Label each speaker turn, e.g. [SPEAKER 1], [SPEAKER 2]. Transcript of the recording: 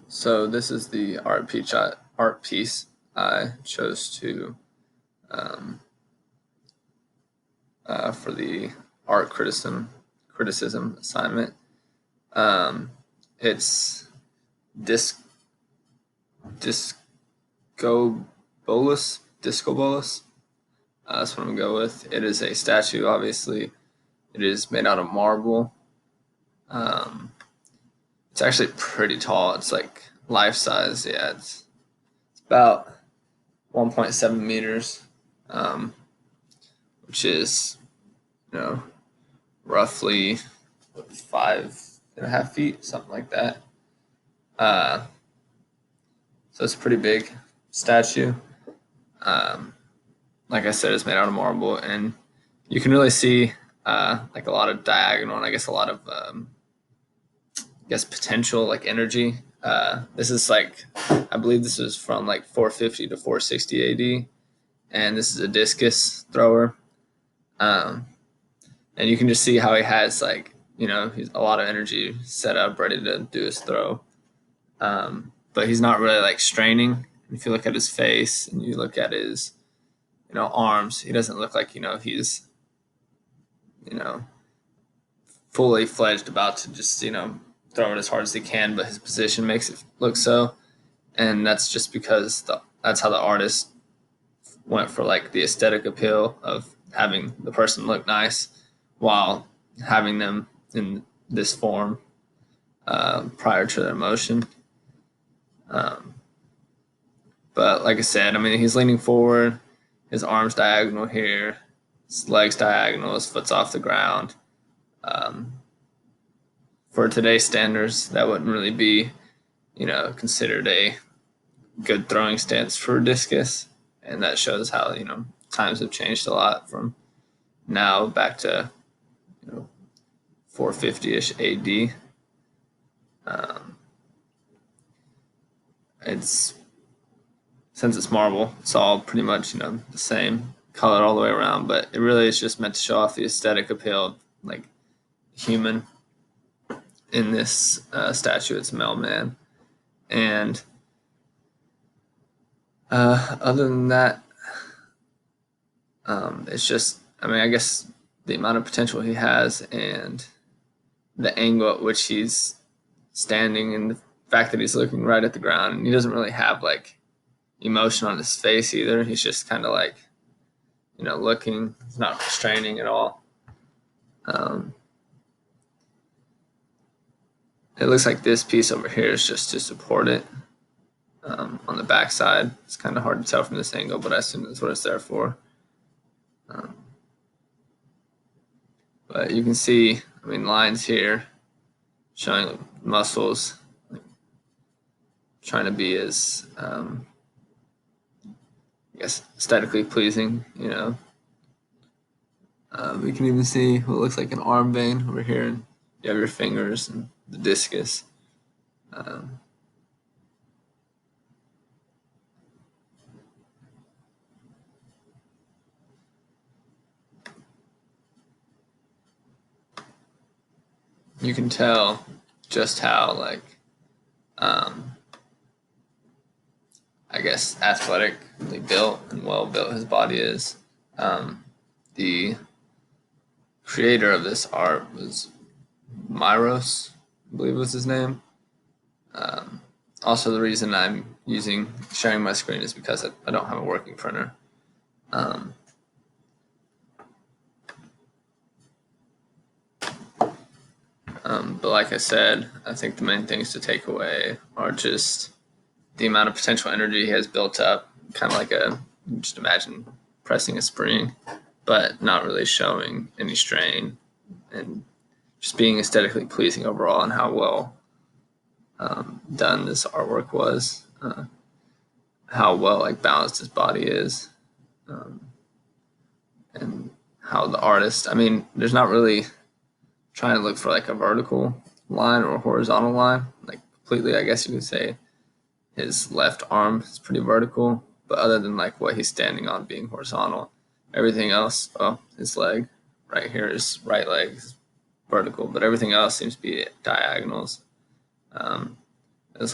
[SPEAKER 1] So this is the art piece I chose to um, for the art criticism assignment. Um, it's disc discobolus. That's what I'm gonna go with. It is a statue. Obviously, it is made out of marble. Um, it's actually pretty tall. It's like life size. Yeah, it's about 1.7 meters, um, which is you know roughly 5.5 feet, something like that. Uh, so it's a pretty big statue. Um, like I said, it's made out of marble, and you can really see like a lot of diagonal, and I guess a lot of potential like energy. This is like I believe this is from like 450 to 460 AD, and this is a discus thrower. Um, and you can just see how he has like he's a lot of energy set up ready to do his throw, but he's not really like straining. If you look at his face and you look at his arms, he doesn't look like he's you know fully fledged about to just throw it as hard as he can, but his position makes it look so. And that's just because that's how the artist went for like the aesthetic appeal of having the person look nice while having them in this form prior to their motion. Um, but like I said, I mean, he's leaning forward, his arms diagonal here, his legs diagonal, his foot's off the ground. Um, for today's standards, that wouldn't really be, considered a good throwing stance for discus, and that shows how times have changed a lot from now back to 450ish AD. It's since it's marble, it's all pretty much the same color all the way around, but it really is just meant to show off the aesthetic appeal of like human in this statue. It's a male man, and other than that, it's just I mean I guess the amount of potential he has and the angle at which he's standing and the fact that he's looking right at the ground, and he doesn't really have like emotion on his face either. He's just kind of like looking. He's not straining at all. Um, it looks like this piece over here is just to support it on the back side. It's kind of hard to tell from this angle, but I assume that's what it's there for. Um, but you can see, I mean, lines here showing muscles, trying to be as I guess aesthetically pleasing. We can even see what looks like an arm vein over here, and you have your fingers and the discus. Um, you can tell just how like I guess athletically built and well built his body is. The creator of this art was Myros, I believe was his name. Also, the reason I'm sharing my screen is because I don't have a working printer. Um, but like I said, I think the main things to take away are just the amount of potential energy he has built up, kind of like just imagine pressing a spring, but not really showing any strain, and just being aesthetically pleasing overall, and how well done this artwork was, how well like balanced his body is, and how the artist. I mean, there's not really trying to look for like a vertical line or a horizontal line, like completely. I guess you could say his left arm is pretty vertical, but other than like what he's standing on being horizontal, everything else, well, his leg right here, his right leg is vertical, but everything else seems to be diagonals.